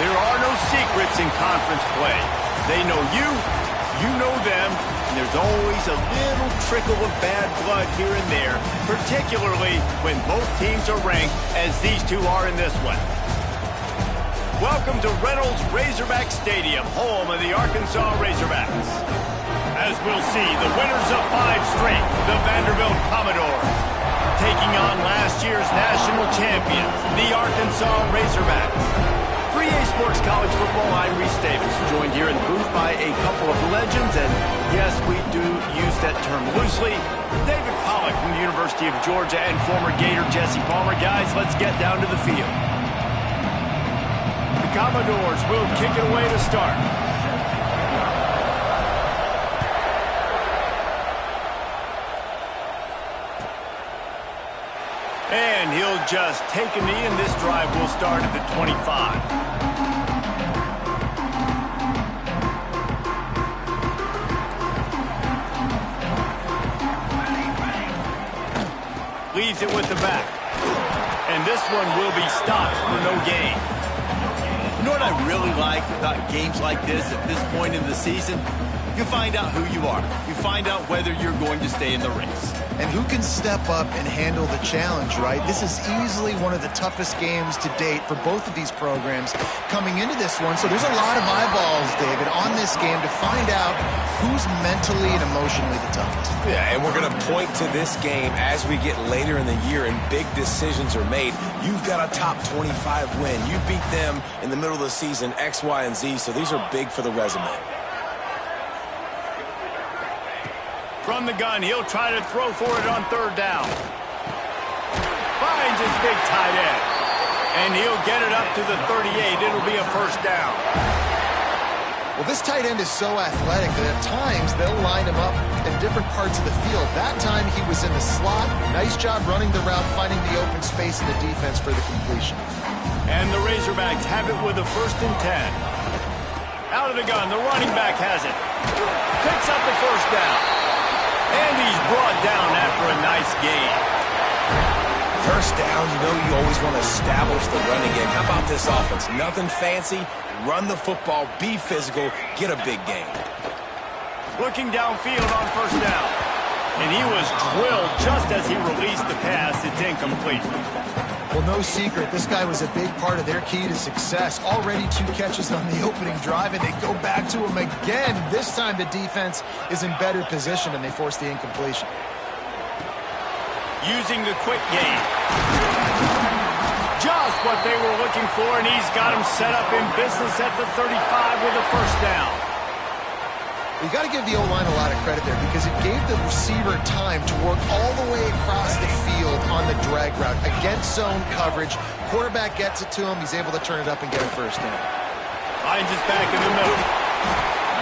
There are no secrets in conference play. They know you, you know them, and there's always a little trickle of bad blood here and there, particularly when both teams are ranked as these two are in this one. Welcome to Reynolds Razorback Stadium, home of the Arkansas Razorbacks. As we'll see, the winners of 5 straight, the Vanderbilt Commodores, taking on last year's national champions, the Arkansas Razorbacks. For EA Sports College Football, I'm Reese Davis, joined here in the booth by a couple of legends, and yes, we do use that term loosely. David Pollack from the University of Georgia and former Gator Jesse Palmer. Guys, let's get down to the field. The Commodores will kick it away to start. And he'll just take a knee, and this drive will start at the 25. Leaves it with the back. And this one will be stopped for no gain. You know what I really like about games like this at this point in the season? You find out who you are. You find out whether you're going to stay in the race. And who can step up and handle the challenge, right? This is easily one of the toughest games to date for both of these programs coming into this one. So there's a lot of eyeballs, David, on this game to find out who's mentally and emotionally the toughest. Yeah, and we're going to point to this game as we get later in the year and big decisions are made. You've got a top 25 win. You beat them in the middle of the season, X, Y, and Z, so these are big for the resume. From the gun, he'll try to throw for it on 3rd down. Finds his big tight end. And he'll get it up to the 38. It'll be a 1st down. Well, this tight end is so athletic that at times they'll line him up in different parts of the field. That time he was in the slot. Nice job running the route, finding the open space in the defense for the completion. And the Razorbacks have it with a 1st and 10. Out of the gun, the running back has it. Picks up the 1st down. And he's brought down after a nice gain. 1st down, you know you always want to establish the running game. How about this offense? Nothing fancy. Run the football, be physical, get a big gain. Looking downfield on 1st down. And he was drilled just as he released the pass. It's incomplete. Well, no secret, this guy was a big part of their key to success. Already 2 catches on the opening drive, and they go back to him again. This time the defense is in better position, and they force the incompletion. Using the quick game. Just what they were looking for, and he's got him set up in business at the 35 with a 1st down. You got to give the O-line a lot of credit there because it gave the receiver time to work all the way across the field on the drag route against zone coverage. Quarterback gets it to him. He's able to turn it up and get a 1st down. Finds his back in the middle.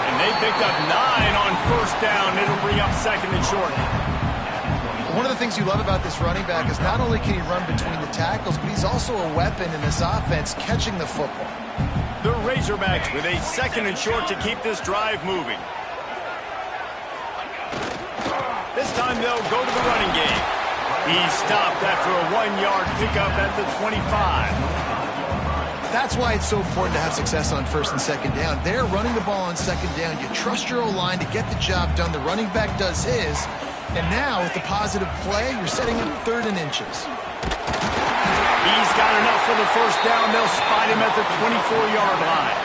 And they picked up 9 on 1st down. It'll bring up 2nd and short. One of the things you love about this running back is not only can he run between the tackles, but he's also a weapon in this offense catching the football. The Razorbacks with a 2nd and short to keep this drive moving. This time they'll go to the running game. He's stopped after a 1-yard pickup at the 25. That's why it's so important to have success on 1st and 2nd down. They're running the ball on 2nd down. You trust your O-line to get the job done. The running back does his. And now with the positive play, you're setting up 3rd and inches. He's got enough for the 1st down. They'll spot him at the 24-yard line.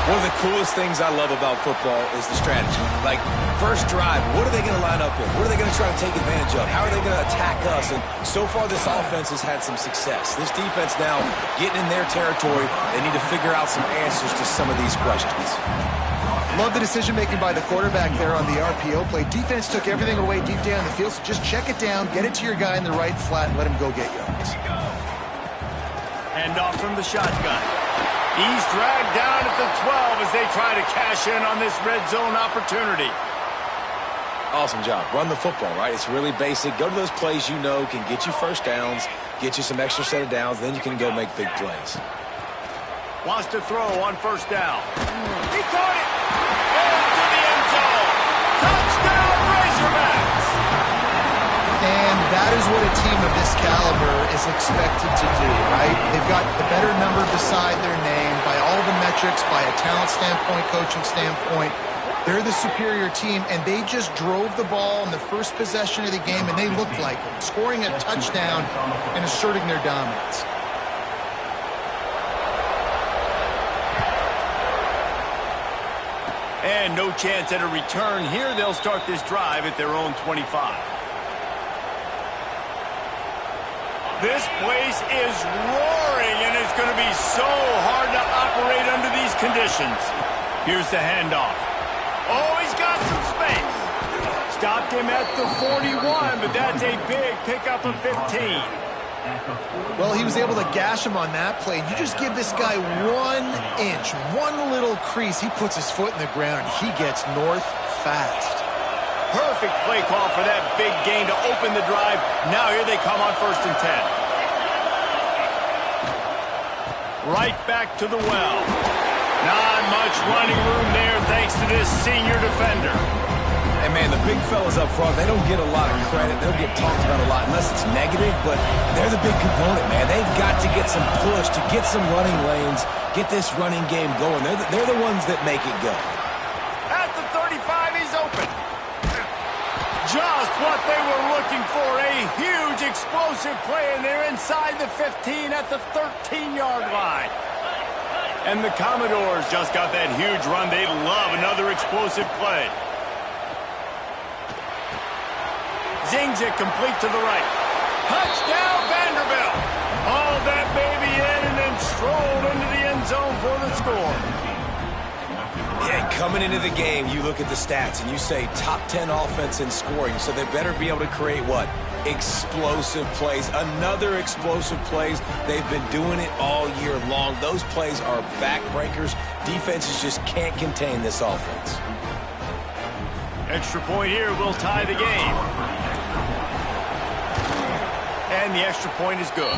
One of the coolest things I love about football is the strategy. Like, 1st drive, what are they going to line up with? What are they going to try to take advantage of? How are they going to attack us? And so far, this offense has had some success. This defense now getting in their territory. They need to figure out some answers to some of these questions. Love the decision-making by the quarterback there on the RPO play. Defense took everything away deep down the field, so just check it down, get it to your guy in the right flat, and let him go get yards. Hand off from the shotgun. He's dragged down at the 12 as they try to cash in on this red zone opportunity. Awesome job. Run the football, right? It's really basic. Go to those plays you know can get you 1st downs, get you some extra set of downs, then you can go make big plays. Wants to throw on 1st down. He caught it! Into the end zone! Touchdown, Razorbacks! And that is what a team of this caliber is expected to do, right? They've got the better number beside their name by all the metrics, by a talent standpoint, coaching standpoint. They're the superior team, and they just drove the ball in the first possession of the game, and they looked like it, scoring a touchdown and asserting their dominance. And no chance at a return here. They'll start this drive at their own 25. This place is roaring, and it's going to be so hard to operate under these conditions. Here's the handoff. Oh, he's got some space. Stopped him at the 41, but that's a big pickup of 15. Well, he was able to gash him on that play. You just give this guy 1 inch, one little crease. He puts his foot in the ground, and he gets north fast. Perfect play call for that big gain to open the drive. Now here they come on 1st and 10. Right back to the well. Not much running room there thanks to this senior defender. And, man, the big fellas up front, they don't get a lot of credit. They'll get talked about a lot unless it's negative, but they're the big component, man. They've got to get some push, to get some running lanes, get this running game going. They're the ones that make it go. At the 35, he's open. Just what they were looking for, a huge explosive play, and they're inside the 15 at the 13-yard line. And the Commodores just got that huge run. They love another explosive play. Zings it complete to the right. Touchdown, Vanderbilt. Hauled that baby in and then strolled into the end zone for the score. Yeah, coming into the game, you look at the stats and you say top 10 offense in scoring, so they better be able to create what? Explosive plays. Another explosive plays. They've been doing it all year long. Those plays are backbreakers. Defenses just can't contain this offense. Extra point here will tie the game. And the extra point is good.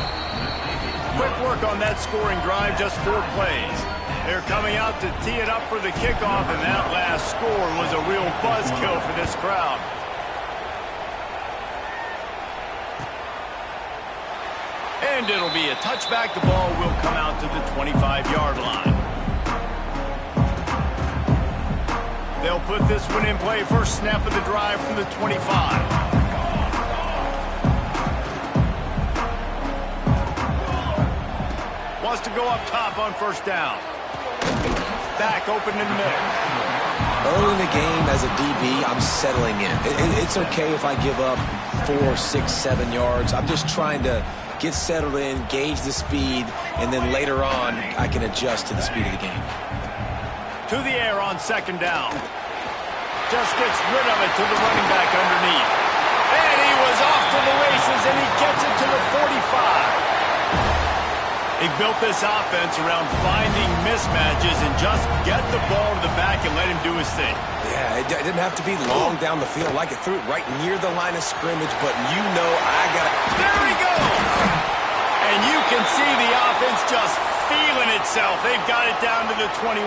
Quick work on that scoring drive, just 4 plays. They're coming out to tee it up for the kickoff, and that last score was a real buzzkill for this crowd. And it'll be a touchback. The ball will come out to the 25-yard line. They'll put this one in play. First snap of the drive from the 25. Wants to go up top on 1st down. Back open in the middle. Early in the game as a DB, I'm settling in. It's okay if I give up 4, 6, 7 yards. I'm just trying to get settled in, gauge the speed, and then later on, I can adjust to the speed of the game. To the air on 2nd down. Just gets rid of it to the running back underneath. And he was off to the races, and he gets it to the 45. He built this offense around finding mismatches and just get the ball to the back and let him do his thing. Yeah, it didn't have to be long down the field. Like it threw it right near the line of scrimmage, but you know I got it. There he goes! And you can see the offense just feeling itself. They've got it down to the 21.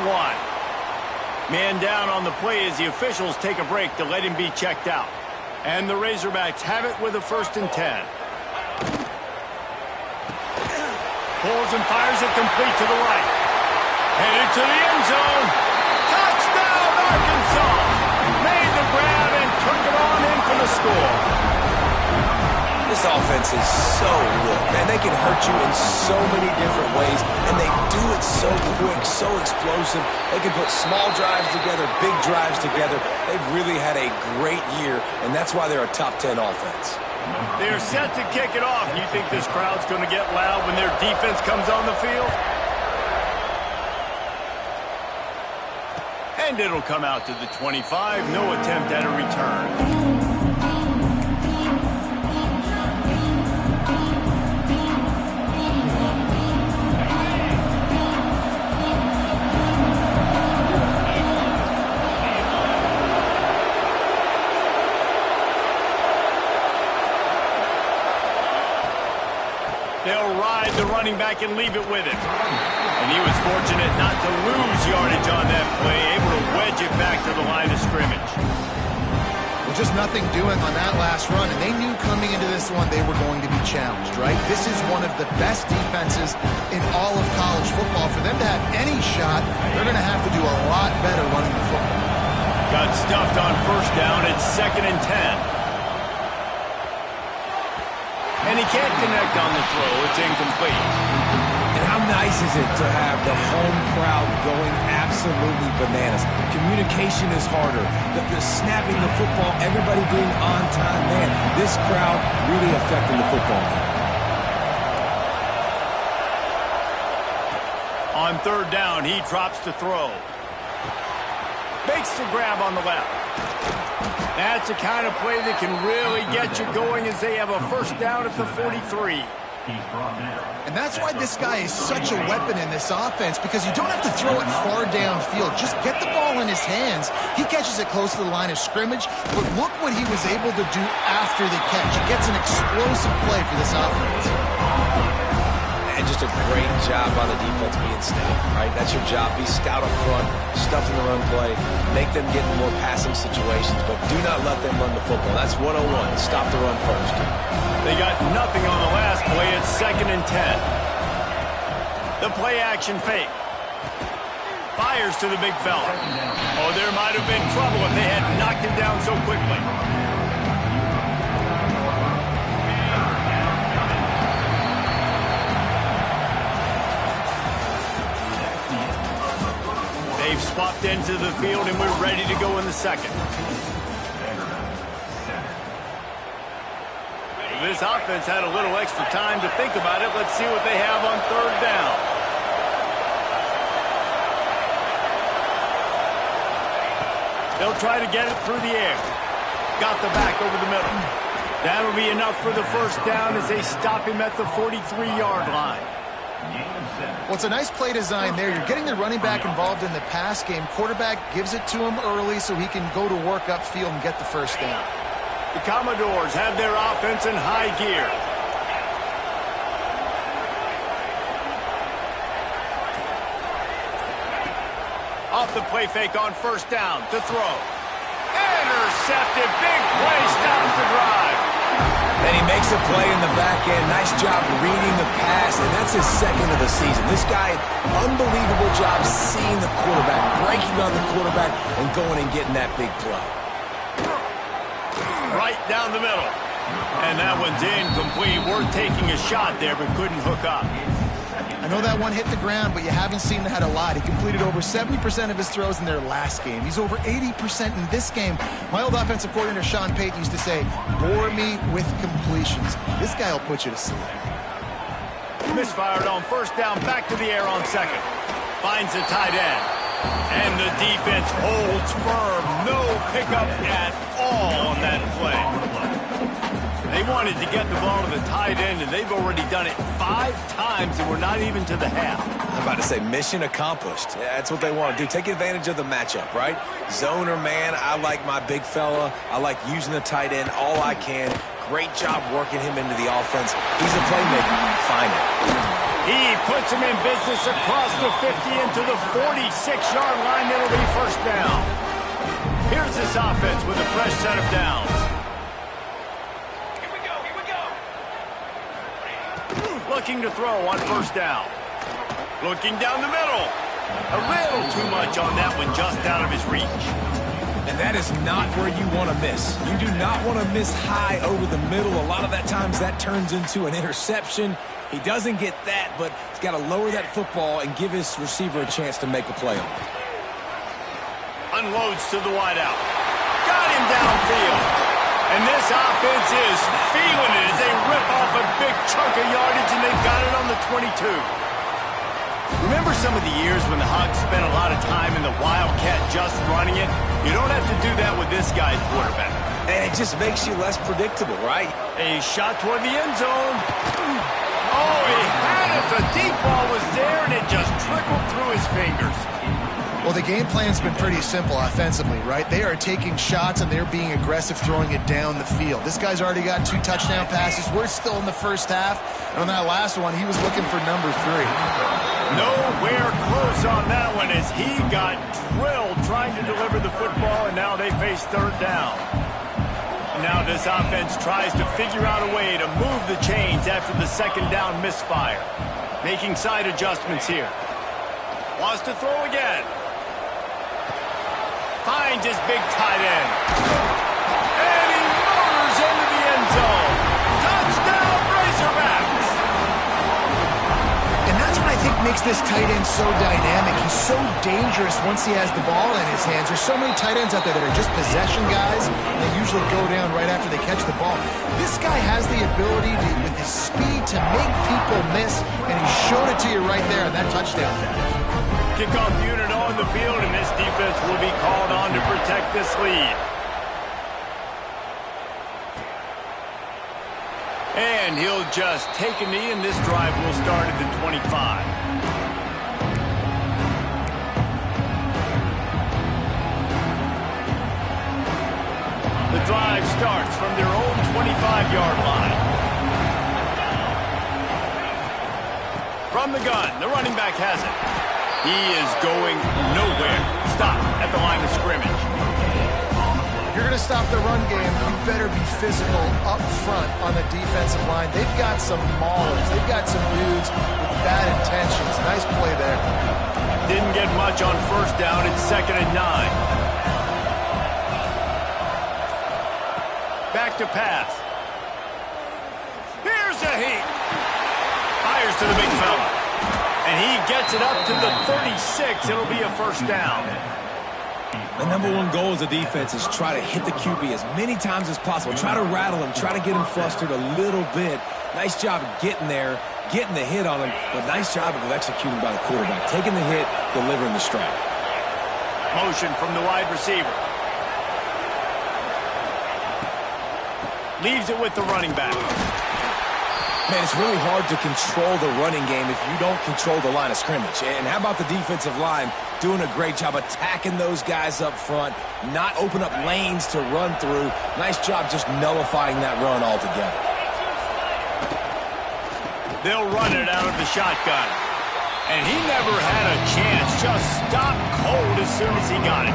Man down on the play as the officials take a break to let him be checked out. And the Razorbacks have it with a 1st and 10. Pulls and fires it complete to the right. Headed to the end zone. Touchdown, Arkansas! Made the grab and took it on in for the score. This offense is so good, man. They can hurt you in so many different ways, and they do it so quick, so explosive. They can put small drives together, big drives together. They've really had a great year, and that's why they're a top 10 offense. They're set to kick it off. You think this crowd's going to get loud when their defense comes on the field? And it'll come out to the 25. No attempt at a return. They'll ride the running back and leave it with him. And he was fortunate not to lose yardage on that play, able to wedge it back to the line of scrimmage. Well, just nothing doing on that last run, and they knew coming into this one they were going to be challenged, right? This is one of the best defenses in all of college football. For them to have any shot, they're going to have to do a lot better running the football. Got stuffed on first down. It's 2nd and 10. And he can't connect on the throw. It's incomplete. And how nice is it to have the home crowd going absolutely bananas? Communication is harder. The snapping the football, everybody being on time. Man, this crowd really affecting the football game. On 3rd down, he drops to throw. Makes the grab on the left. That's the kind of play that can really get you going as they have a first down at the 43. And that's why this guy is such a weapon in this offense, because you don't have to throw it far downfield. Just get the ball in his hands. He catches it close to the line of scrimmage, but look what he was able to do after the catch. He gets an explosive play for this offense. And just a great job by the defense being stout, right? That's your job. Be stout up front, stuff in the run play, make them get in more passing situations, but do not let them run the football. That's 101. Stop the run first. They got nothing on the last play. It's 2nd and 10. The play action fake. Fires to the big fella. Oh, there might have been trouble if they had knocked him down so quickly. They've swapped into the field, and we're ready to go in the second. This offense had a little extra time to think about it. Let's see what they have on 3rd down. They'll try to get it through the air. Got the back over the middle. That'll be enough for the first down as they stop him at the 43-yard line. Well, it's a nice play design there. You're getting the running back involved in the pass game. Quarterback gives it to him early so he can go to work upfield and get the first down. The Commodores have their offense in high gear. Off the play fake on first down to throw. Intercepted. Big play. Stops the drive. And he makes a play in the back end. Nice job reading the pass, and that's his 2nd of the season. This guy, unbelievable job seeing the quarterback, breaking on the quarterback, and going and getting that big play. Right down the middle. And that one's incomplete. We're taking a shot there, but couldn't hook up. I know that one hit the ground, but you haven't seen that a lot. He completed over 70% of his throws in their last game. He's over 80% in this game. My old offensive coordinator, Sean Payton, used to say, bore me with completions. This guy will put you to sleep. Misfired on first down, back to the air on 2nd. Finds the tight end. And the defense holds firm. No pickup at all on that play. They wanted to get the ball to the tight end, and they've already done it 5 times, and we're not even to the half. I'm about to say mission accomplished. That's what they want to do. Take advantage of the matchup, right? Zone or man, I like my big fella. I like using the tight end all I can. Great job working him into the offense. He's a playmaker. Find it. He puts him in business across the 50 into the 46-yard line. It'll be first down. Here's this offense with a fresh set of downs. Looking to throw on first down. Looking down the middle. A little too much on that one, just out of his reach. And that is not where you want to miss. You do not want to miss high over the middle. A lot of that times that turns into an interception. He doesn't get that, but he's got to lower that football and give his receiver a chance to make a play on it. Unloads to the wideout. Got him downfield. And this offense is feeling it as they rip off a big chunk of yardage, and they've got it on the 22. Remember some of the years when the Hawks spent a lot of time in the Wildcat just running it? You don't have to do that with this guy's quarterback. And it just makes you less predictable, right? A shot toward the end zone. Oh, he had it. The deep ball was there, and it just trickled through his fingers. Well, the game plan's been pretty simple offensively, right? They are taking shots, and they're being aggressive throwing it down the field. This guy's already got 2 touchdown passes. We're still in the first half. And on that last one, he was looking for number 3. Nowhere close on that one as he got drilled trying to deliver the football, and now they face 3rd down. now this offense tries to figure out a way to move the chains after the second down misfire. Making side adjustments here. Wants to throw again. Finds his big tight end. And he motors into the end zone. Touchdown, Razorbacks! And that's what I think makes this tight end so dynamic. He's so dangerous once he has the ball in his hands. There's so many tight ends out there that are just possession guys. They usually go down right after they catch the ball. This guy has the ability to, with his speed, to make people miss, and he showed it to you right there in that touchdown catch. Kickoff unit on the field, and this defense will be called on to protect this lead. And he'll just take a knee, and this drive will start at the 25. The drive starts from their own 25-yard line. From the gun, the running back has it. He is going nowhere. Stop at the line of scrimmage. If you're going to stop the run game, you better be physical up front on the defensive line. They've got some maulers. They've got some dudes with bad intentions. Nice play there. Didn't get much on first down. It's 2nd and 9. Back to pass. Here's a heat. Fires to the big fella. And he gets it up to the 36. It'll be a first down. The number one goal as a defense is try to hit the QB as many times as possible. Try to rattle him. Try to get him flustered a little bit. Nice job of getting there, getting the hit on him, but nice job of executing by the quarterback. Taking the hit, delivering the strike. Motion from the wide receiver. Leaves it with the running back. Man, it's really hard to control the running game if you don't control the line of scrimmage. And how about the defensive line doing a great job attacking those guys up front, not open up lanes to run through. Nice job just nullifying that run altogether. They'll run it out of the shotgun. And he never had a chance. Just stopped cold as soon as he got it.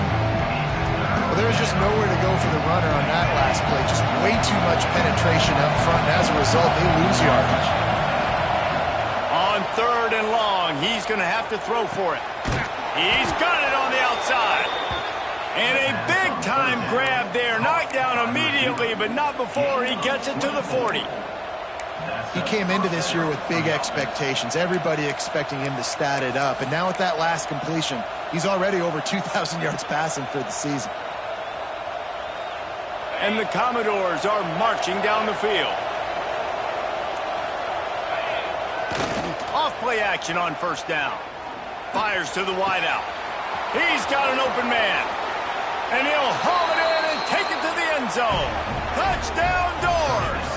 Well, there was just nowhere to go for the runner on that last play. Just way too much penetration up front, and as a result, they lose yardage. On 3rd and long, he's going to have to throw for it. He's got it on the outside. And a big-time grab there. Knocked down immediately, but not before he gets it to the 40. He came into this year with big expectations. Everybody expecting him to stat it up. And now with that last completion, he's already over 2,000 yards passing for the season. And the Commodores are marching down the field. Off-play action on first down. Fires to the wideout. He's got an open man. And he'll haul it in and take it to the end zone. Touchdown, Doors!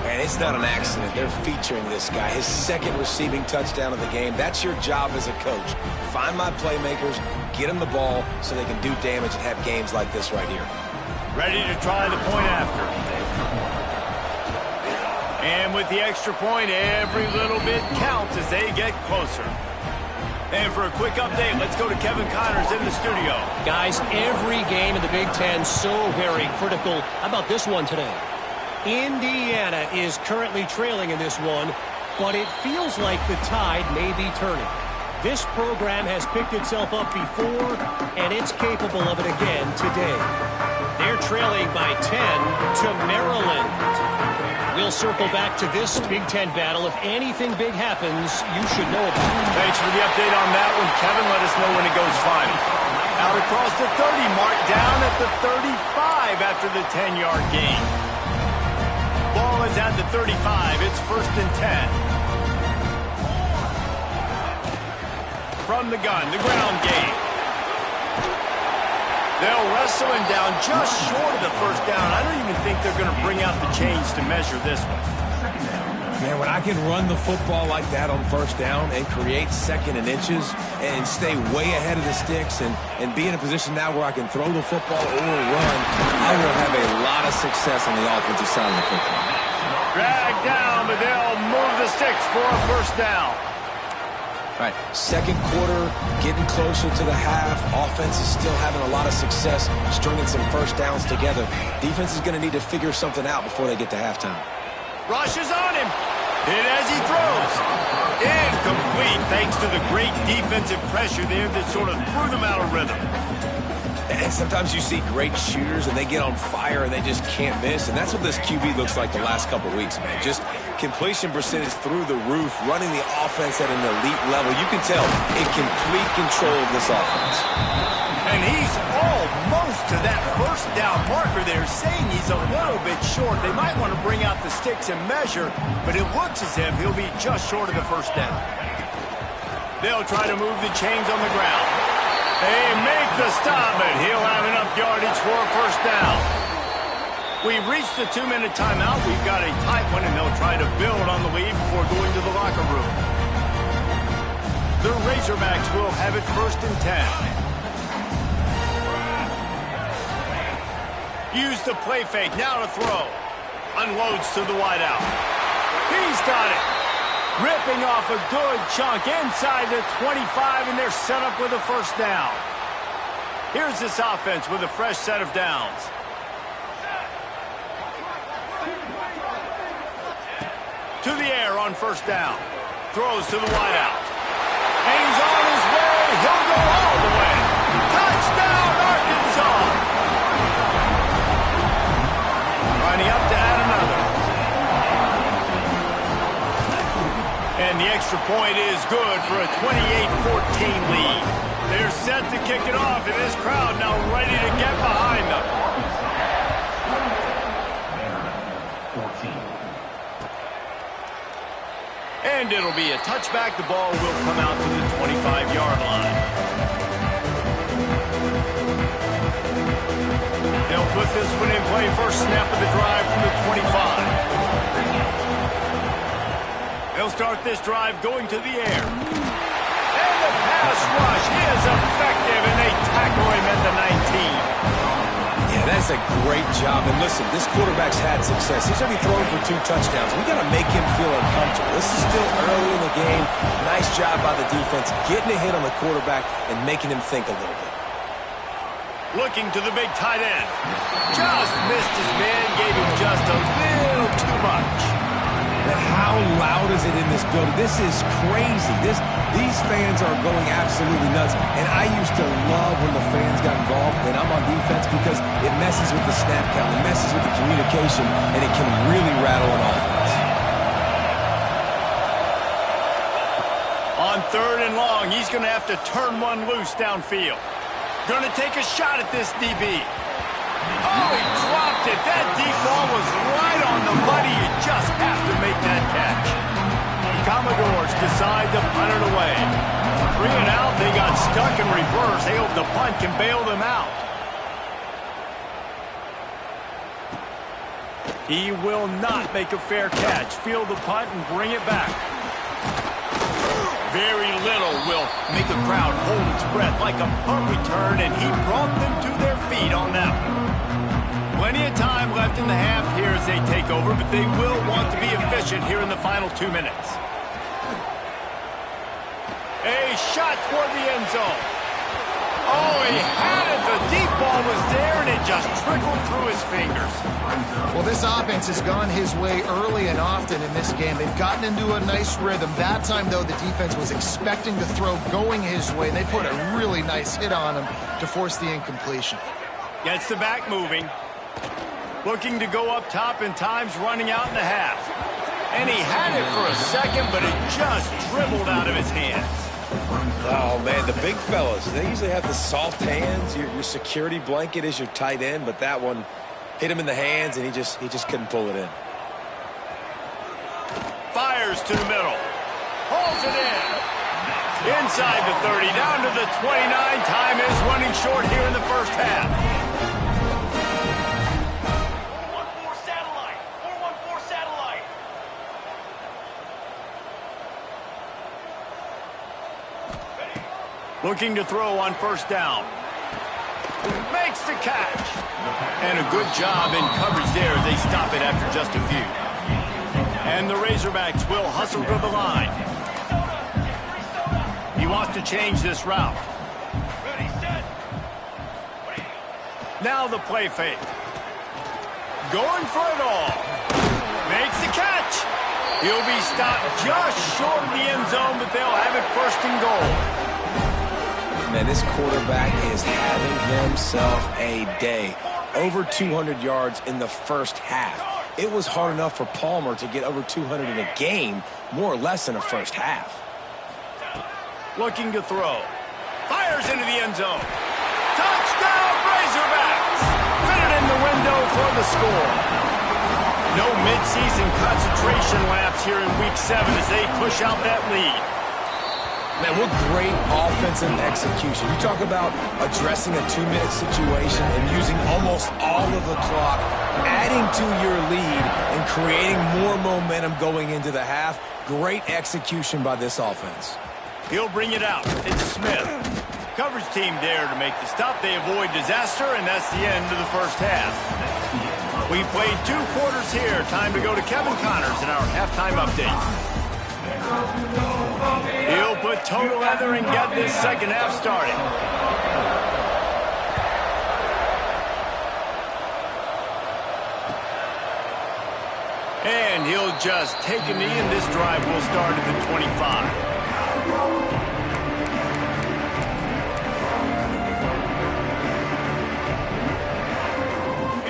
And it's not an accident. They're featuring this guy. His 2nd receiving touchdown of the game. That's your job as a coach. Find my playmakers, get them the ball so they can do damage and have games like this right here. Ready to try the point after. And with the extra point, every little bit counts as they get closer. And for a quick update, let's go to Kevin Connors in the studio. Guys, every game in the Big Ten so very critical. How about this one today? Indiana is currently trailing in this one, but it feels like the tide may be turning. This program has picked itself up before, and it's capable of it again today. They're trailing by 10 to Maryland. We'll circle back to this Big Ten battle. If anything big happens, you should know about it. Thanks for the update on that one, Kevin. Let us know when it goes final. Out across the 30, mark down at the 35 after the 10-yard gain. Ball is at the 35. It's 1st and 10. From the gun, the ground game. They'll wrestle him down just short of the first down. I don't even think they're going to bring out the chains to measure this one. Man, when I can run the football like that on first down and create 2nd and inches and stay way ahead of the sticks and be in a position now where I can throw the football or run, I will have a lot of success on the offensive side of the football. Dragged down, but they'll move the sticks for a first down. Right, second quarter, getting closer to the half. Offense is still having a lot of success stringing some first downs together. Defense is going to need to figure something out before they get to halftime. Rush is on him. Hit as he throws. Incomplete thanks to the great defensive pressure there that sort of threw them out of rhythm. And sometimes you see great shooters and they get on fire and they just can't miss. And that's what this QB looks like the last couple weeks, man. Just completion percentage through the roof, running the offense at an elite level. You can tell in complete control of this offense. And he's almost to that first down marker there, saying he's a little bit short. They might want to bring out the sticks and measure, but it looks as if he'll be just short of the first down. They'll try to move the chains on the ground. They make the stop, but he'll have enough yardage for a first down. We've reached the 2-minute timeout. We've got a tight one, and they'll try to build on the lead before going to the locker room. The Razorbacks will have it 1st and 10. Use the play fake, now to throw. Unloads to the wideout. He's got it. Ripping off a good chunk inside the 25, and they're set up with a first down. Here's this offense with a fresh set of downs. To the air on first down. Throws to the wideout. And he's on his way. He'll go all the way. Touchdown, Arkansas! Running up to add another. And the extra point is good for a 28-14 lead. They're set to kick it off, and this crowd now ready to get behind them. 14. And it'll be a touchback. The ball will come out to the 25-yard line. They'll put this one in play. First snap of the drive from the 25. They'll start this drive going to the air. And the pass rush is effective, and they tackle him at the 19. Yeah, that's a great job. And listen, this quarterback's had success. He's already thrown for 2 touchdowns. We got to make him feel uncomfortable. This is still early in the game. Nice job by the defense, getting a hit on the quarterback and making him think a little bit. Looking to the big tight end. Just missed his man, gave him just a little too much. But how loud is it in this building? This is crazy. These fans are going absolutely nuts. And I used to love when the fans got involved when I'm on defense because it messes with the snap count, it messes with the communication, and it can really rattle an offense. On 3rd and long, he's going to have to turn one loose downfield. Going to take a shot at this DB. Oh, he dropped it. That deep ball was right on the money. You just have to make that catch. The Commodores decide to punt it away. 3 and out. They got stuck in reverse. They hope the punt can bail them out. He will not make a fair catch. Field the punt and bring it back. Very little will make a crowd hold its breath like a punt return, and he brought them to their feet on that one. Plenty of time left in the half here as they take over, but they will want to be efficient here in the final 2 minutes. A shot toward the end zone. Oh, he had it. The deep ball was there, and it just trickled through his fingers. Well, this offense has gone his way early and often in this game. They've gotten into a nice rhythm. That time, though, the defense was expecting the throw going his way. They put a really nice hit on him to force the incompletion. Gets the back moving. Looking to go up top, and time's running out in the half. And he had it for a second, but it just dribbled out of his hands. Oh, man, the big fellas, they usually have the soft hands. Your security blanket is your tight end, but that one hit him in the hands, and he just couldn't pull it in. Fires to the middle. Hauls it in. Inside the 30, down to the 29. Time is running short here in the first half. 414 satellite. 414 satellite. Looking to throw on first down. Makes the catch. And a good job in coverage there as they stop it after just a few. And the Razorbacks will hustle to the line. He wants to change this route. Ready, set. Now the play fake. Going for it all. Makes the catch. He'll be stopped just short of the end zone, but they'll have it first and goal. Man, this quarterback is having himself a day. Over 200 yards in the first half. It was hard enough for Palmer to get over 200 in a game, more or less in a first half. Looking to throw. Fires into the end zone. Touchdown, Razorbacks! Fitted in the window for the score. No midseason concentration lapse here in Week 7 as they push out that lead. Man, what great offensive execution. You talk about addressing a 2-minute situation and using almost all of the clock, adding to your lead and creating more momentum going into the half. Great execution by this offense. He'll bring it out. It's Smith. Coverage team there to make the stop. They avoid disaster, and that's the end of the first half. We played 2 quarters here. Time to go to Kevin Connors in our halftime update. He'll put total leather and get this second half started. And he'll just take a knee, and this drive will start at the 25.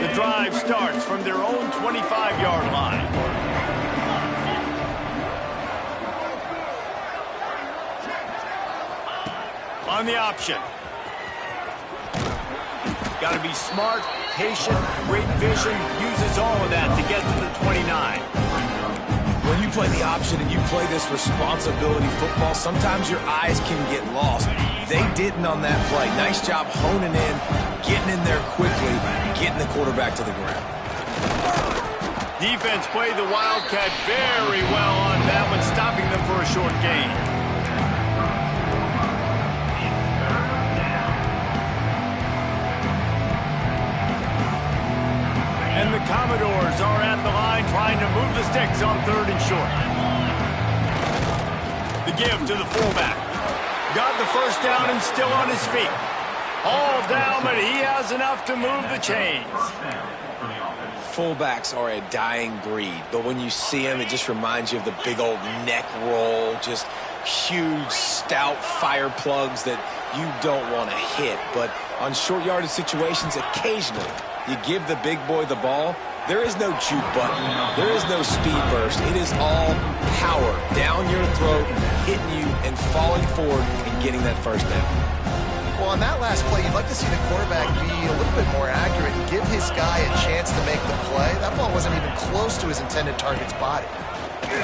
The drive starts from their own 25-yard line. On the option. Got to be smart, patient, great vision, uses all of that to get to the 29. When you play the option and you play this responsibility football, sometimes your eyes can get lost. They didn't on that play. Nice job honing in, getting in there quickly, getting the quarterback to the ground. Defense played the Wildcat very well on that one, stopping them for a short gain. And the Commodores are at the line trying to move the sticks on 3rd and short. The give to the fullback. Got the first down and still on his feet. All down, but he has enough to move the chains. Fullbacks are a dying breed, but when you see them, it just reminds you of the big old neck roll, just huge, stout fire plugs that you don't want to hit. But on short yardage situations, occasionally, you give the big boy the ball, there is no juke button. There is no speed burst. It is all power down your throat, hitting you and falling forward and getting that first down. Well, on that last play, you'd like to see the quarterback be a little bit more accurate and give his guy a chance to make the play. That ball wasn't even close to his intended target's body.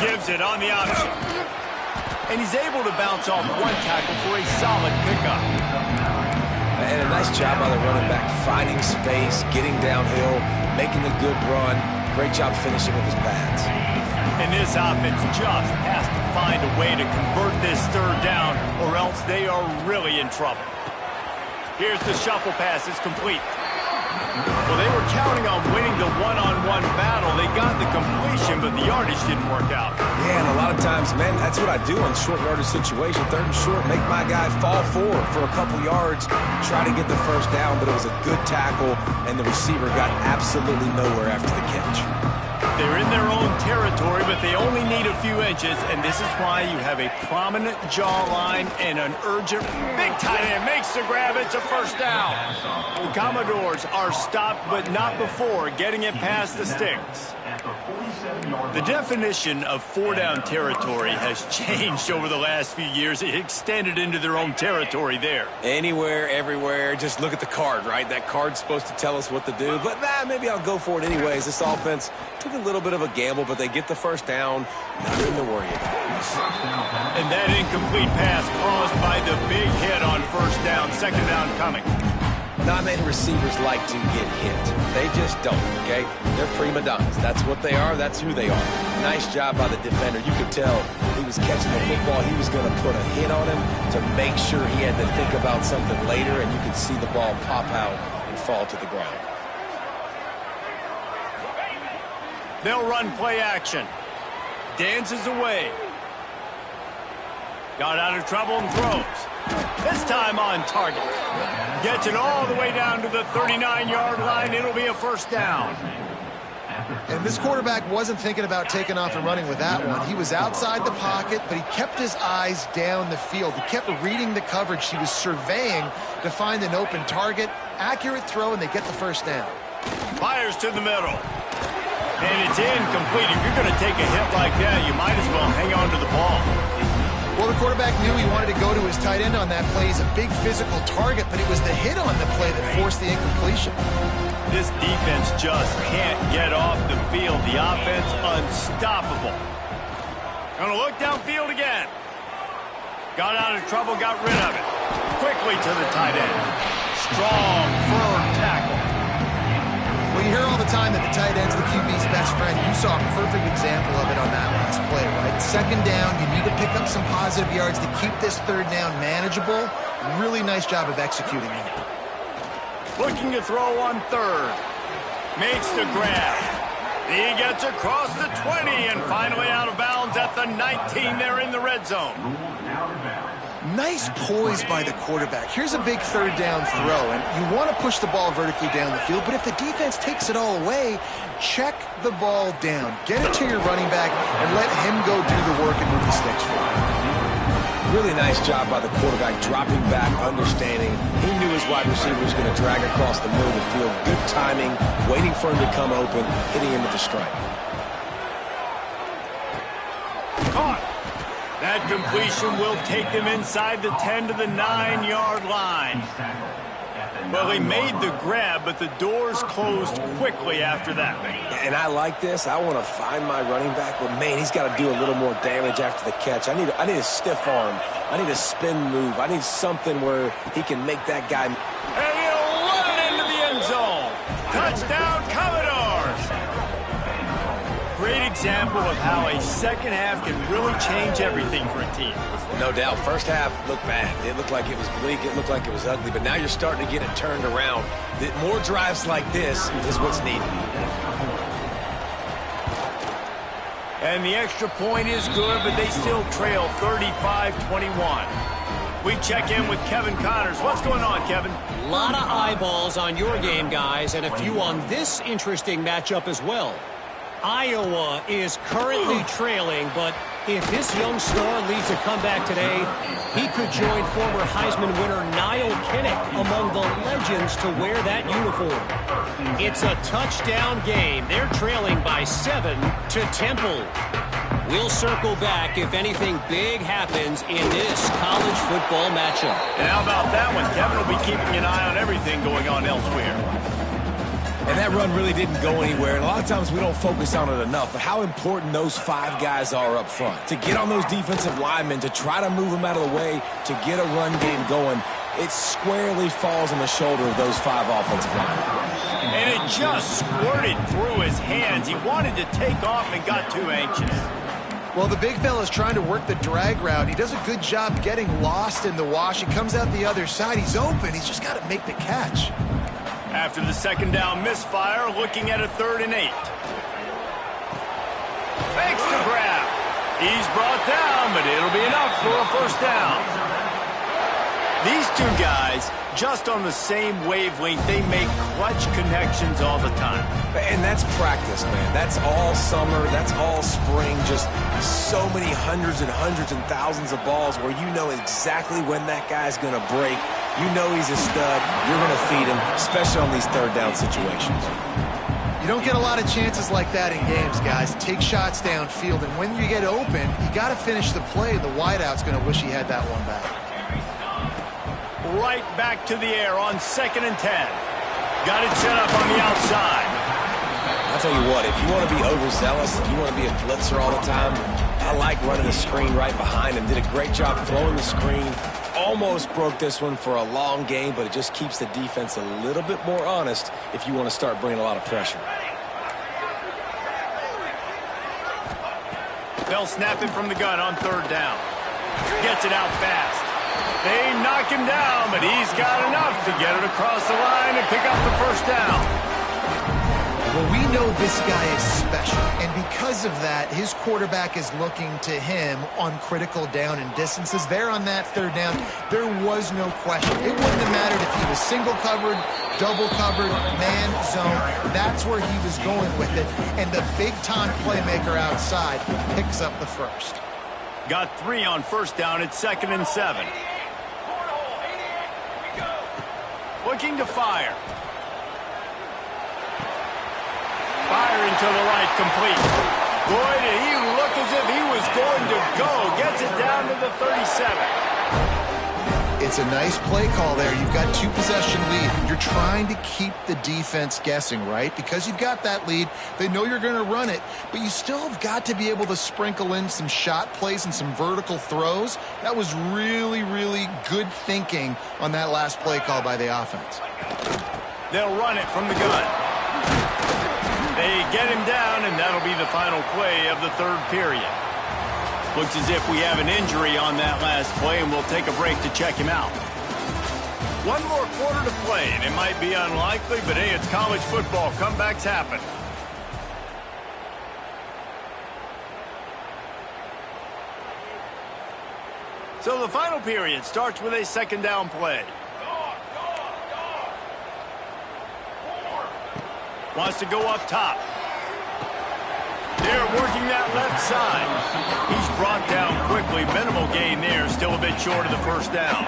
Gives it on the option. And he's able to bounce off one tackle for a solid pickup. And a nice job by the running back, finding space, getting downhill, making a good run. Great job finishing with his pads. And this offense just has to find a way to convert this 3rd down, or else they are really in trouble. Here's the shuffle pass. It's complete. Well, they were counting on winning the one-on-one battle. They got the completion, but the yardage didn't work out. Yeah, and a lot of times, man, that's what I do on short yardage situation. 3rd and short, make my guy fall forward for a couple yards, try to get the first down, but it was a good tackle, and the receiver got absolutely nowhere after the catch. They're in their own territory, but they only need a few inches, and this is why you have a prominent jawline and an urgent big tight end makes the grab. It's a first down. The Commodores are stopped, but not before getting it past the sticks. The definition of 4-down territory has changed over the last few years. It extended into their own territory there. Anywhere, everywhere, just look at the card, right? That card's supposed to tell us what to do, but maybe I'll go for it anyways. This offense took a little bit of a gamble, but they get the first down. Nothing to worry about. And that incomplete pass caused by the big hit on 1st down, 2nd down coming. Not many receivers like to get hit. They just don't, okay? They're prima donnas. That's what they are. That's who they are. Nice job by the defender. You could tell he was catching the football. He was going to put a hit on him to make sure he had to think about something later, and you could see the ball pop out and fall to the ground. They'll run play action. Dances away. Got out of trouble and throws. This time on target. Gets it all the way down to the 39-yard line. It'll be a first down. And this quarterback wasn't thinking about taking off and running with that one. He was outside the pocket, but he kept his eyes down the field. He kept reading the coverage. He was surveying to find an open target. Accurate throw, and they get the first down. Fires to the middle. And it's incomplete. If you're going to take a hit like that, you might as well hang on to the ball. Well, the quarterback knew he wanted to go to his tight end on that play. He's a big physical target, but it was the hit on the play that forced the incompletion. This defense just can't get off the field. The offense unstoppable. Gonna look downfield again. Got out of trouble, got rid of it. Quickly to the tight end. Strong, firm tackle. Well, you hear all the time that the tight end's the QB's best friend. You saw a perfect example of it on that last play, right? Second down, you need to pick up some positive yards to keep this third down manageable. Really nice job of executing it. Looking to throw on third. Makes the grab. He gets across the 20 and finally out of bounds at the 19 there in the red zone. Nice poise by the quarterback. Here's a big third down throw, and you want to push the ball vertically down the field, but if the defense takes it all away, check the ball down. Get it to your running back and let him go do the work and move the sticks for you. Really nice job by the quarterback, dropping back, understanding. He knew his wide receiver was going to drag across the middle of the field. Good timing, waiting for him to come open, hitting him with the strike. Caught. That completion will take him inside the 10 to the 9-yard line. Well, he made the grab, but the doors closed quickly after that. And I like this. I want to find my running back, but man, he's got to do a little more damage after the catch. I need a stiff arm. I need a spin move. I need something where he can make that guy. And he'll run it into the end zone. Touchdown, Commodores! Great example of how a second half can really change everything for a team. No doubt. First half looked bad. It looked like it was bleak. It looked like it was ugly. But now you're starting to get it turned around. More drives like this is what's needed. And the extra point is good, but they still trail 35-21. We check in with Kevin Connors. What's going on, Kevin? A lot of eyeballs on your game, guys, and a few on this interesting matchup as well. Iowa is currently trailing, but if this young star leads a comeback today, he could join former Heisman winner Niall Kinnick among the legends to wear that uniform. It's a touchdown game. They're trailing by 7 to Temple. We'll circle back if anything big happens in this college football matchup. And how about that one? Kevin will be keeping an eye on everything going on elsewhere. And that run really didn't go anywhere. And a lot of times we don't focus on it enough. But how important those 5 guys are up front. To get on those defensive linemen, to try to move them out of the way, to get a run game going, it squarely falls on the shoulder of those 5 offensive linemen. And it just squirted through his hands. He wanted to take off and got too anxious. Well, the big fella's trying to work the drag route. He does a good job getting lost in the wash. He comes out the other side. He's open. He's just got to make the catch. After the second down misfire, looking at a 3rd and 8. Makes the grab. He's brought down, but it'll be enough for a first down. These two guys, just on the same wavelength, they make clutch connections all the time. And that's practice, man. That's all summer. That's all spring. Just so many hundreds and thousands of balls where you know exactly when that guy's going to break. You know he's a stud. You're going to feed him, especially on these third down situations. You don't get a lot of chances like that in games, guys. Take shots downfield, and when you get open, you got to finish the play. The wideout's going to wish he had that one back. Right back to the air on 2nd and 10. Got it set up on the outside. I'll tell you what, if you want to be overzealous, if you want to be a blitzer all the time, I like running the screen right behind him. Did a great job throwing the screen. Almost broke this one for a long game, but it just keeps the defense a little bit more honest if you want to start bringing a lot of pressure. They'll snap it from the gun on 3rd down. Gets it out fast. They knock him down, but he's got enough to get it across the line and pick up the first down. Well, we know this guy is special, and because of that, his quarterback is looking to him on critical down and distances. There on that third down, there was no question. It wouldn't have mattered if he was single covered, double covered, man zone. That's where he was going with it, and the big-time playmaker outside picks up the first. Got 3 on first down at 2nd and 7. Looking to fire. Firing to the right, complete. Boy, did he look as if he was going to go. Gets it down to the 37. It's a nice play call there. You've got 2-possession lead. You're trying to keep the defense guessing, right? Because you've got that lead, they know you're going to run it, but you still have got to be able to sprinkle in some shot plays and some vertical throws. That was really, really good thinking on that last play call by the offense. They'll run it from the gun. They get him down, and that'll be the final play of the third period. Looks as if we have an injury on that last play, and we'll take a break to check him out. One more quarter to play, and it might be unlikely, but hey, it's college football. Comebacks happen. So the final period starts with a second down play. Wants to go up top. They're working that left side. He's brought down quickly. Minimal gain there. Still a bit short of the first down.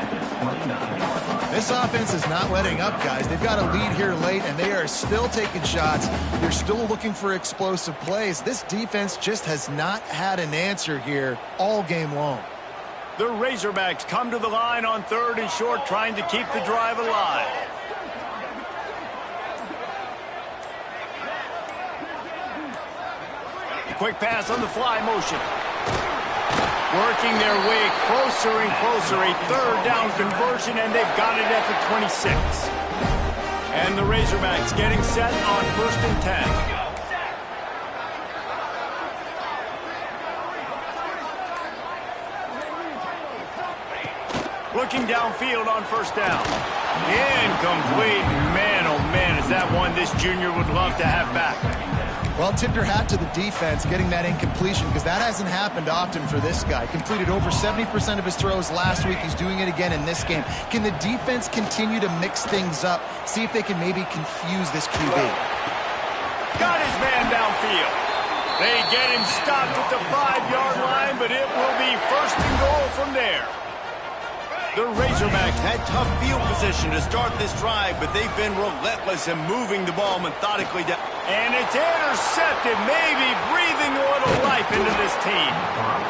This offense is not letting up, guys. They've got a lead here late, and they are still taking shots. They're still looking for explosive plays. This defense just has not had an answer here all game long. The Razorbacks come to the line on 3rd and short, trying to keep the drive alive. Quick pass on the fly motion. Working their way closer and closer. A third down conversion, and they've got it at the 26. And the Razorbacks getting set on 1st and 10. Looking downfield on 1st down. Incomplete. Man, oh man, is that one this junior would love to have back. Well, tip your hat to the defense getting that incompletion, because that hasn't happened often for this guy. Completed over 70% of his throws last week. He's doing it again in this game. Can the defense continue to mix things up? See if they can maybe confuse this QB. Got his man downfield. They get him stopped at the 5-yard line, but it will be 1st and goal from there. The Razorbacks had tough field position to start this drive, but they've been relentless in moving the ball methodically down. And it's intercepted, maybe breathing a little life into this team.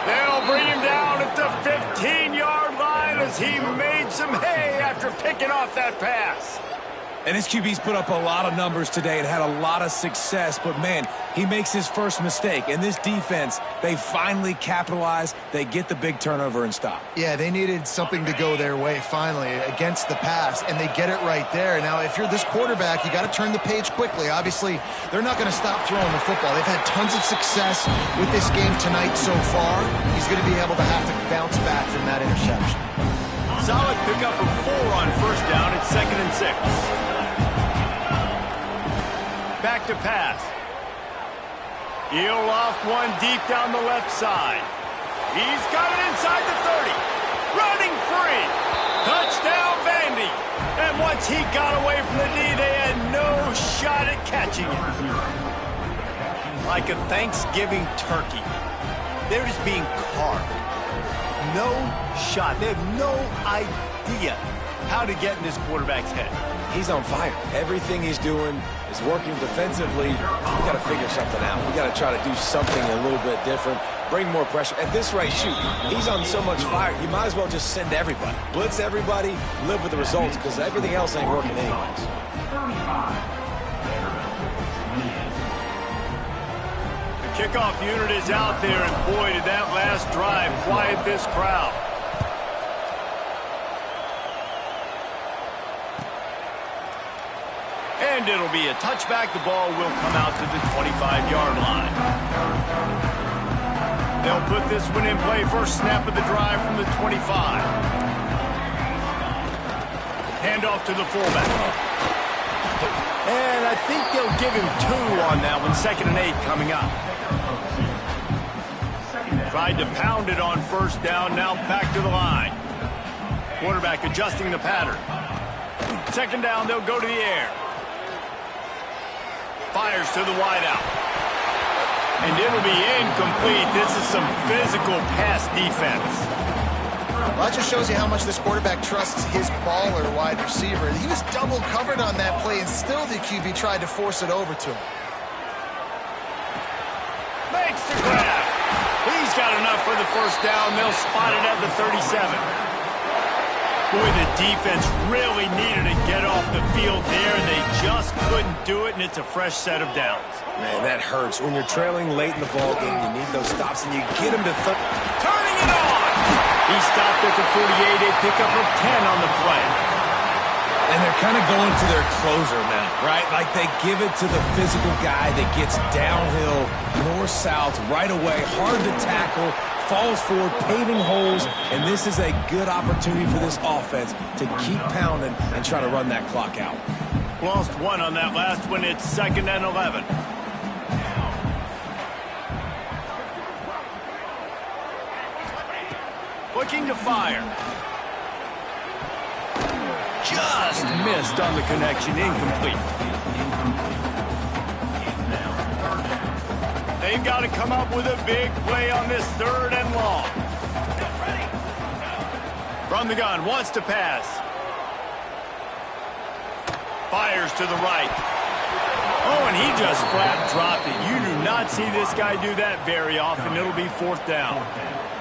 They'll bring him down at the 15-yard line as he made some hay after picking off that pass. And his QB's put up a lot of numbers today and had a lot of success, but man, he makes his first mistake. And this defense, they finally capitalize. They get the big turnover and stop. Yeah, they needed something to go their way finally against the pass, and they get it right there. Now, if you're this quarterback, you got to turn the page quickly. Obviously, they're not going to stop throwing the football. They've had tons of success with this game tonight so far. He's going to be able to have to bounce back from that interception. Solid pickup of 4 on 1st down at 2nd and 6. Back to pass. He'll loft one deep down the left side. He's got it inside the 30. Running free. Touchdown, Vandy. And once he got away from the D, they had no shot at catching it. Like a Thanksgiving turkey. They're just being carved. No shot. They have no idea how to get in this quarterback's head. He's on fire. Everything he's doing is working defensively. We got to figure something out. We got to try to do something a little bit different, bring more pressure. At this rate, shoot, he's on so much fire, you might as well just send everybody. Blitz everybody, live with the results, because everything else ain't working anyways. The kickoff unit is out there, and boy, did that last drive quiet this crowd. And it'll be a touchback. The ball will come out to the 25-yard line. They'll put this one in play. First snap of the drive from the 25. Handoff to the fullback. And I think they'll give him 2 on that one. 2nd and 8 coming up. Tried to pound it on 1st down. Now back to the line. Quarterback adjusting the pattern. 2nd down, they'll go to the air. Fires to the wideout. And it'll be incomplete. This is some physical pass defense. Well, that just shows you how much this quarterback trusts his baller wide receiver. He was double covered on that play, and still the QB tried to force it over to him. Makes the grab. He's got enough for the 1st down. They'll spot it at the 37. Boy, the defense really needed to get off the field there. They just couldn't do it, and it's a fresh set of downs. Man, that hurts. When you're trailing late in the ball game, you need those stops, and you get them to turning it on. He stopped at the 48, a pickup of 10 on the play. And they're kind of going to their closer now, right? Like they give it to the physical guy that gets downhill, north-south, right away, hard to tackle, falls forward, paving holes, and this is a good opportunity for this offense to keep pounding and try to run that clock out. Lost 1 on that last one. It's 2nd and 11. Looking to fire. Just missed on the connection. Incomplete. They've got to come up with a big play on this 3rd and long. From the gun, wants to pass. Fires to the right. Oh, and he just flat dropped it. You do not see this guy do that very often. It'll be 4th down.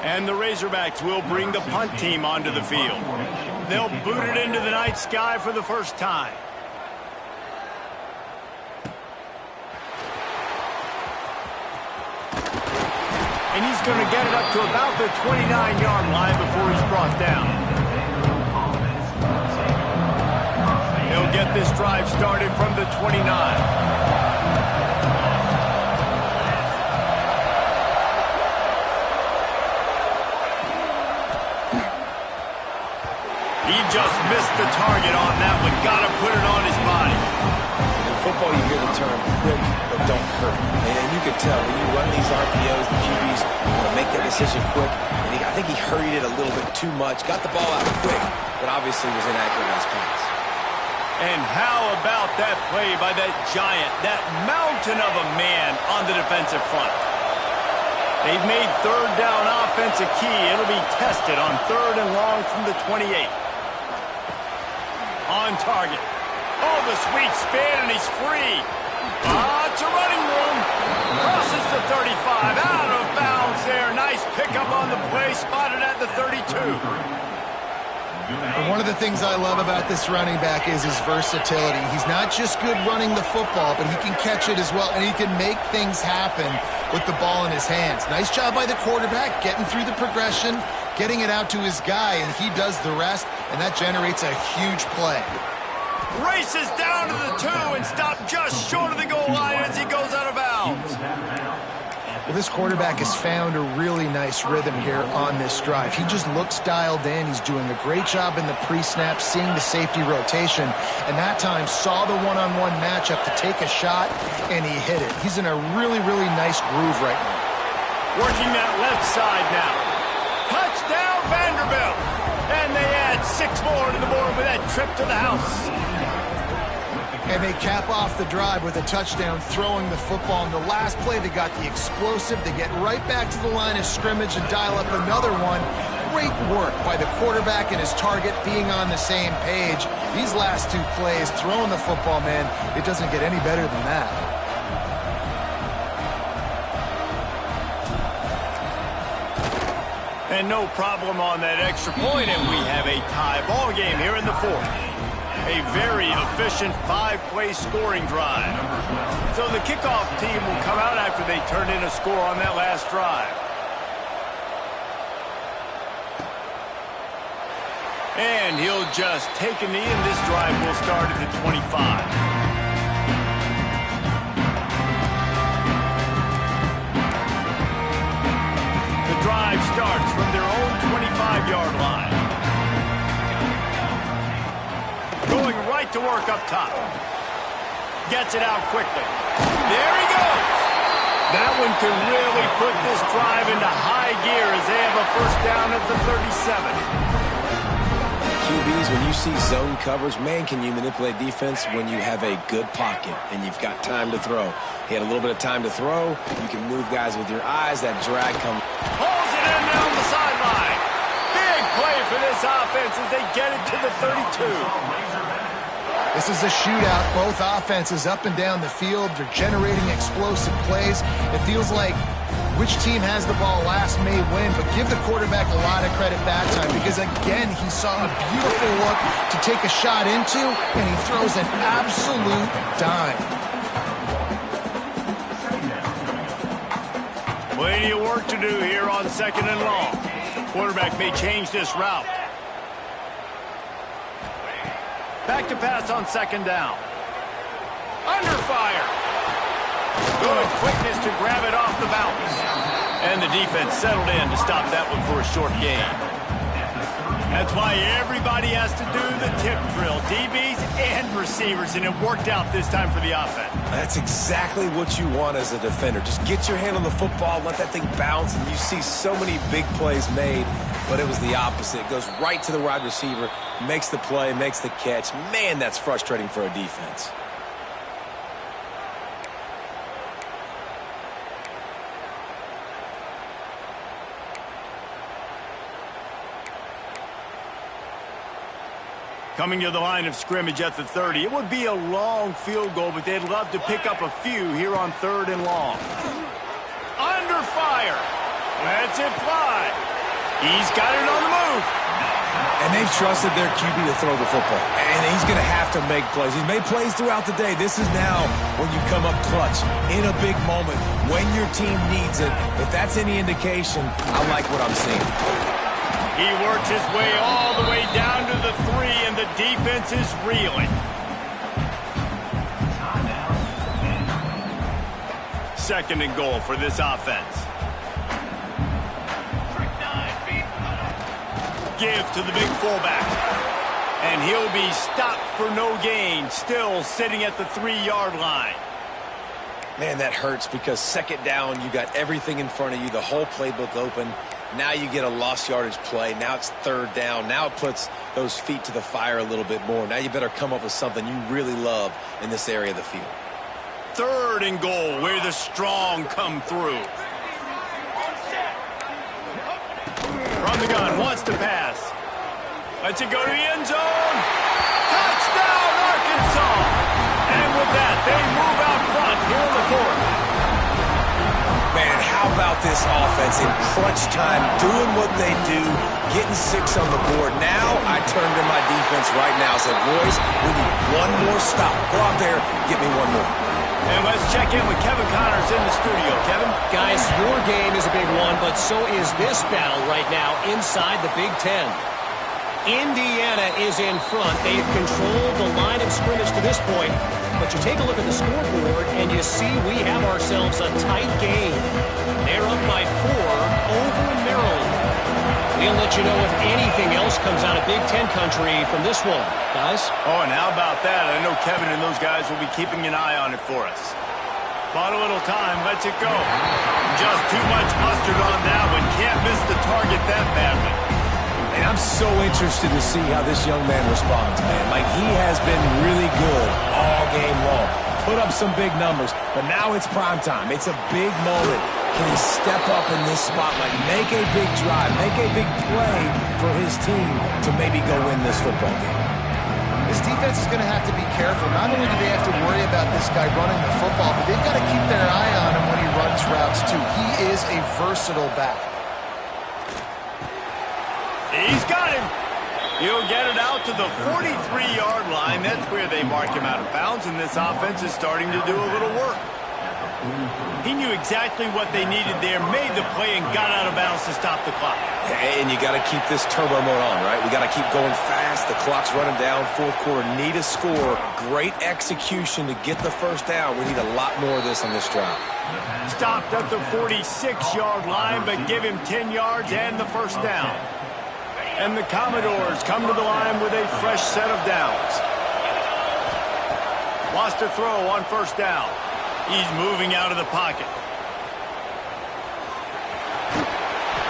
And the Razorbacks will bring the punt team onto the field. They'll boot it into the night sky for the 1st time. And he's going to get it up to about the 29-yard line before he's brought down. He'll get this drive started from the 29. He just missed the target on that one. Got to put it on his body. In football, you hear the term quick but don't hurt. And you can tell when you run these RPOs, the QBs want to make that decision quick. And I think he hurried it a little bit too much. Got the ball out quick, but obviously was inaccurate in his pass. And how about that play by that giant, that mountain of a man on the defensive front? They've made 3rd down offense a key. It'll be tested on 3rd and long from the 28. On target. Oh, the sweet spin, and he's free. It's a running room. Crosses the 35. Out of bounds there. Nice pickup on the play. Spotted at the 32. And one of the things I love about this running back is his versatility. He's not just good running the football, but he can catch it as well, and he can make things happen with the ball in his hands. Nice job by the quarterback, getting through the progression, getting it out to his guy, and he does the rest, and that generates a huge play. Races down to the 2 and stopped just short of the goal line as he goes out of bounds. Well, this quarterback has found a really nice rhythm here on this drive. He just looks dialed in. He's doing a great job in the pre-snap, seeing the safety rotation, and that time saw the one-on-one matchup to take a shot, and he hit it. He's in a really, really nice groove right now. Working that left side now. Touchdown, Vanderbilt! And they add 6 more to the board with that trip to the house. And they cap off the drive with a touchdown, throwing the football. In the last play, they got the explosive. They get right back to the line of scrimmage and dial up another one. Great work by the quarterback and his target being on the same page. These last 2 plays, throwing the football, man, it doesn't get any better than that. And no problem on that extra point, and we have a tie ball game here in the 4th. A very efficient 5-play scoring drive. So the kickoff team will come out after they turn in a score on that last drive. And he'll just take a knee, and this drive will start at the 25. The drive starts from their own 25-yard line. Going right to work up top. Gets it out quickly. There he goes. That one can really put this drive into high gear as they have a first down at the 37. QBs, when you see zone coverage, man, can you manipulate defense when you have a good pocket and you've got time to throw. He had a little bit of time to throw. You can move guys with your eyes. That drag comes. Pulls it in down the sideline. Big play for this offense as they get it to the 32. This is a shootout. Both offenses up and down the field. They're generating explosive plays. It feels like which team has the ball last may win, but give the quarterback a lot of credit that time because, again, he saw a beautiful look to take a shot into, and he throws an absolute dime. Plenty of work to do here on 2nd and long. Quarterback may change this route. Back to pass on 2nd down. Under fire. Good quickness to grab it off the bounce. And the defense settled in to stop that one for a short gain. That's why everybody has to do the tip drill, DBs and receivers, and it worked out this time for the offense. That's exactly what you want as a defender. Just get your hand on the football, let that thing bounce, and you see so many big plays made, but it was the opposite. It goes right to the wide receiver, makes the play, makes the catch. Man, that's frustrating for a defense. Coming to the line of scrimmage at the 30. It would be a long field goal, but they'd love to pick up a few here on 3rd and long. Under fire. Lets it fly. He's got it on the move. And they've trusted their QB to throw the football. And he's going to have to make plays. He's made plays throughout the day. This is now when you come up clutch in a big moment when your team needs it. If that's any indication, I like what I'm seeing. He works his way all the way down to the 3, and the defense is reeling. Second and goal for this offense. Give to the big fullback. And he'll be stopped for no gain, still sitting at the 3-yard line. Man, that hurts because 2nd down, you got everything in front of you, the whole playbook open. Now you get a lost yardage play. Now it's 3rd down. Now it puts those feet to the fire a little bit more. Now you better come up with something you really love in this area of the field. 3rd and goal, where the strong come through. From the gun, wants to pass. Lets it go to the end zone. Touchdown, Arkansas! And with that, they move out front here in the 4th. Man, how about this offense in clutch time, doing what they do, getting 6 on the board. Now I turn to my defense right now and say, boys, we need one more stop. Go out there, get me one more. And let's check in with Kevin Connors in the studio. Kevin? Guys, your game is a big one, but so is this battle right now inside the Big Ten. Indiana is in front. They've controlled the line of scrimmage to this point. But you take a look at the scoreboard, and you see we have ourselves a tight game. They're up by 4 over Maryland. We'll let you know if anything else comes out of Big Ten country from this one. Guys? Oh, and how about that? I know Kevin and those guys will be keeping an eye on it for us. Bought a little time, lets it go. Just too much mustard on that one. Can't miss the target that badly. And I'm so interested to see how this young man responds, man. Like, he has been really good all game long. Put up some big numbers, but now it's prime time. It's a big moment. Can he step up in this spotlight, make a big drive, make a big play for his team to maybe go win this football game? This defense is going to have to be careful. Not only do they have to worry about this guy running the football, but they've got to keep their eye on him when he runs routes, too. He is a versatile back. He's got him. He'll get it out to the 43-yard line. That's where they mark him out of bounds, and this offense is starting to do a little work. He knew exactly what they needed there, made the play, and got out of bounds to stop the clock. And you got to keep this turbo mode on, right? We got to keep going fast. The clock's running down. 4th quarter, need a score. Great execution to get the first down. We need a lot more of this on this drive. Stopped at the 46-yard line, but give him 10 yards and the first down. And the Commodores come to the line with a fresh set of downs. Wants to throw on first down. He's moving out of the pocket.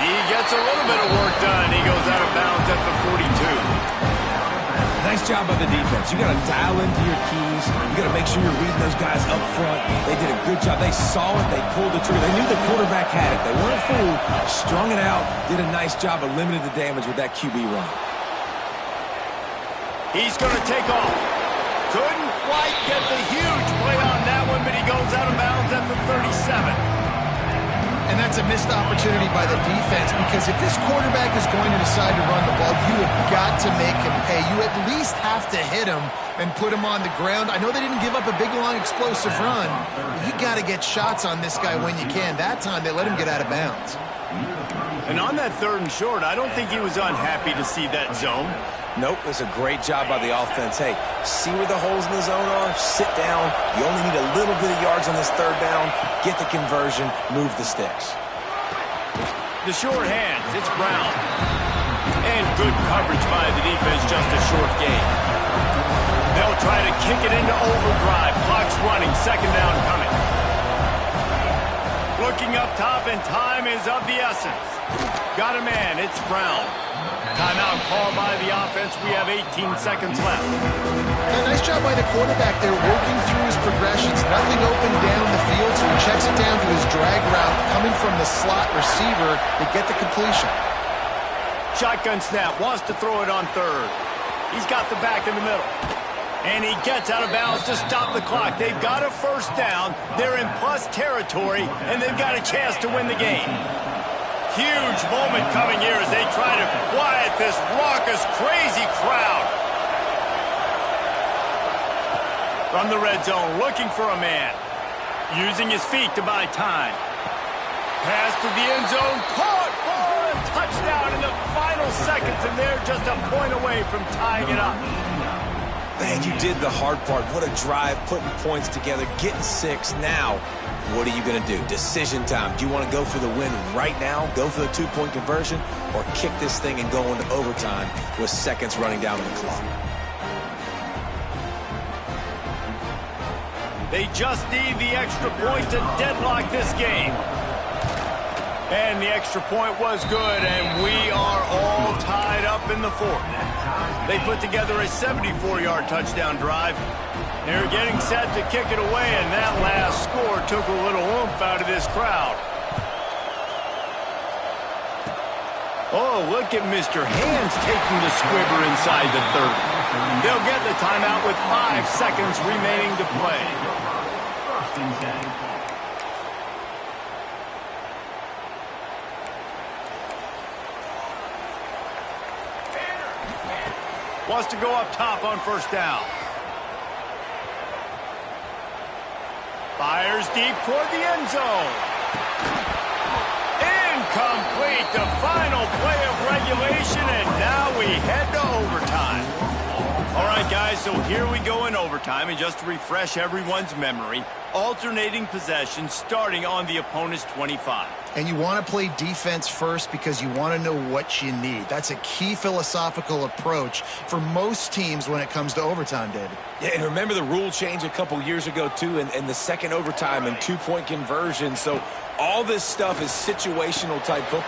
He gets a little bit of work done. He goes out of bounds at the 42. Nice job by the defense. You got to dial into your keys. You got to make sure you're reading those guys up front. They did a good job. They saw it. They pulled the trigger. They knew the quarterback had it. They weren't fooled. Strung it out. Did a nice job of limiting the damage with that QB run. He's going to take off. Couldn't quite get the huge play on that one, but he goes out of bounds at the 37. And that's a missed opportunity by the defense, because if this quarterback is going to decide to run the ball, you have got to make him pay. You at least have to hit him and put him on the ground. I know they didn't give up a big, long, explosive run, but you got to get shots on this guy when you can. That time, they let him get out of bounds. And on that 3rd and short, I don't think he was unhappy to see that zone. Nope, it's a great job by the offense. Hey, see where the holes in the zone are, sit down. You only need a little bit of yards on this 3rd down, get the conversion, move the sticks. The short hands, it's Brown. And good coverage by the defense, just a short gain. They'll try to kick it into overdrive. Clock's running, 2nd down coming. Looking up top, and time is of the essence. Got a man, it's Brown. Timeout called by the offense. We have 18 seconds left. Yeah, nice job by the quarterback there, working through his progressions. Nothing open down the field, so he checks it down to his drag route. Coming from the slot receiver, they get the completion. Shotgun snap, wants to throw it on 3rd. He's got the back in the middle. And he gets out of bounds to stop the clock. They've got a 1st down. They're in plus territory, and they've got a chance to win the game. Huge moment coming here as they try to quiet this raucous, crazy crowd. From the red zone, looking for a man. Using his feet to buy time. Pass to the end zone, caught for a touchdown in the final seconds, and they're just a point away from tying it up. Man, you did the hard part. What a drive, putting points together, getting 6. Now, what are you going to do? Decision time. Do you want to go for the win right now, go for the 2-point conversion, or kick this thing and go into overtime with seconds running down the clock? They just need the extra point to deadlock this game. And the extra point was good, and we are all tied up in the 4th. They put together a 74-yard touchdown drive. They're getting set to kick it away, and that last score took a little oomph out of this crowd. Oh, look at Mr. Hands taking the squibber inside the 30. They'll get the timeout with 5 seconds remaining to play. Wants to go up top on 1st down. Fires deep toward the end zone. Incomplete. The final play of regulation, and now we head to overtime. All right, guys, so here we go in overtime, and just to refresh everyone's memory, alternating possession starting on the opponent's 25. And you want to play defense first because you want to know what you need. That's a key philosophical approach for most teams when it comes to overtime, David. Yeah, and remember the rule change a couple years ago, too, and the second overtime and 2-point conversion. So all this stuff is situational type football.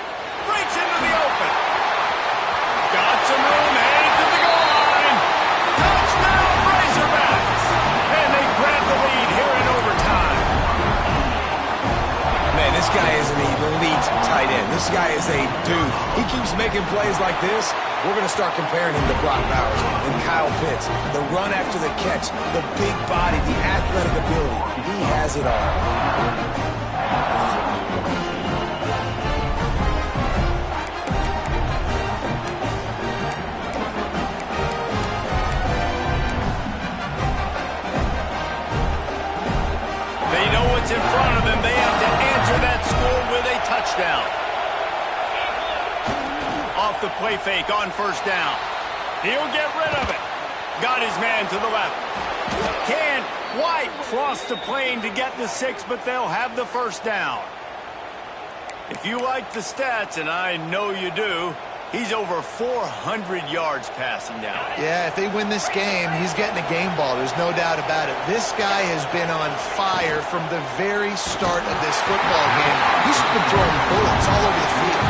Breaks into the open. Got some room, headed to the goal line. Touchdown, Razorbacks. And they grab the lead here in overtime. Man, this guy is an elite tight end. This guy is a dude. He keeps making plays like this. We're going to start comparing him to Brock Bowers and Kyle Pitts. The run after the catch, the big body, the athletic ability. He has it all. In front of them, they have to answer that score with a touchdown. Off the play fake on 1st down. He'll get rid of it. Got his man to the left. Can't quite cross the plane to get the 6, but they'll have the 1st down. If you like the stats, and I know you do, He's over 400 yards passing now. Yeah, if they win this game, he's getting a game ball. There's no doubt about it. This guy has been on fire from the very start of this football game. He's been throwing bullets all over the field.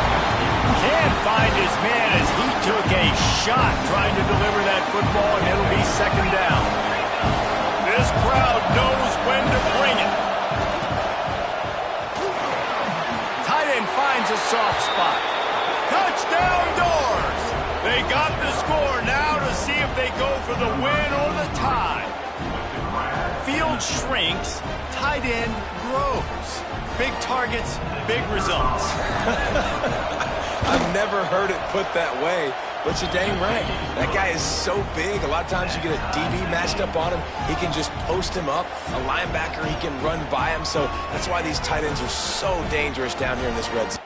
Can't find his man as he took a shot trying to deliver that football, and it'll be second down. This crowd knows when to bring it. Tight end finds a soft spot. Touchdown Doors! They got the score now to see if they go for the win or the tie. Field shrinks, tight end grows. Big targets, big results. I've never heard it put that way, but you're dang right. That guy is so big. A lot of times you get a DB matched up on him. He can just post him up. A linebacker, he can run by him. So that's why these tight ends are so dangerous down here in this red zone.